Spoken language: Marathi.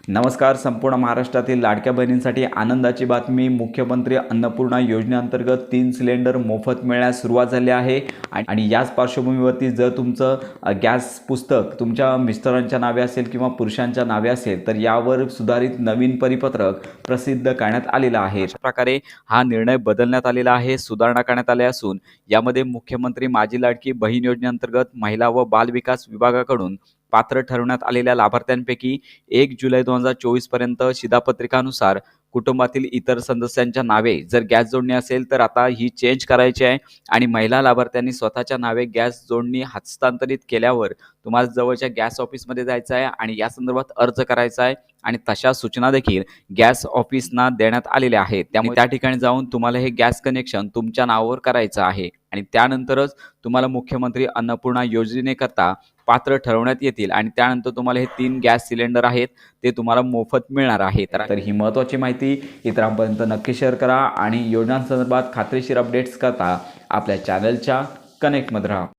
नमस्कार. संपूर्ण महाराष्ट्रातील लाडक्या बहिणींसाठी आनंदाची बातमी. मुख्यमंत्री अन्नपूर्णा योजनेअंतर्गत 3 सिलेंडर मोफत मिळण्यास सुरुवात झाली आहे. आणि याच पार्श्वभूमीवरती जर तुमचं गॅस पुस्तक तुमच्या मिस्टरांच्या नावे असेल किंवा पुरुषांच्या नावे असेल तर यावर सुधारित नवीन परिपत्रक प्रसिद्ध करण्यात आलेलं आहे. अशा प्रकारे हा निर्णय बदलण्यात आलेला आहे, सुधारणा करण्यात आल्या असून यामध्ये मुख्यमंत्री माझी लाडकी बहीण योजनेअंतर्गत महिला व बाल विकास विभागाकडून पात्र ठरवण्यात आलेल्या लाभार्थ्यांपैकी 1 जुलै 2024 पर्यंत शिधापत्रिकानुसार कुटुंबातील इतर सदस्यांच्या नावे जर गॅस जोडणी असेल तर आता ही चेंज करायची आहे आणि महिला लाभार्थ्यांनी स्वतःच्या नावे गॅस जोडणी हस्तांतरित केल्यावर तुम्हाला जवळच्या गॅस ऑफिसमध्ये जायचं आहे आणि या संदर्भात अर्ज करायचा आहे आणि तशा सूचना देखील गॅस ऑफिसना देण्यात आलेल्या आहेत. त्यामुळे त्या ठिकाणी जाऊन तुम्हाला हे गॅस कनेक्शन तुमच्या नावावर करायचं आहे आणि त्यानंतरच तुम्हाला मुख्यमंत्री अन्नपूर्णा योजनेकरता पात्र ठरवण्यात येतील आणि त्यानंतर तुम्हाला हे 3 गॅस सिलेंडर आहेत ते तुम्हाला मोफत मिळणार आहेत. तर ही महत्त्वाची माहिती इतरांपर्यंत नक्की शेअर करा आणि योजनांसंदर्भात खात्रीशीर अपडेट्स करता आपल्या चॅनलच्या कनेक्टमध्ये राहा.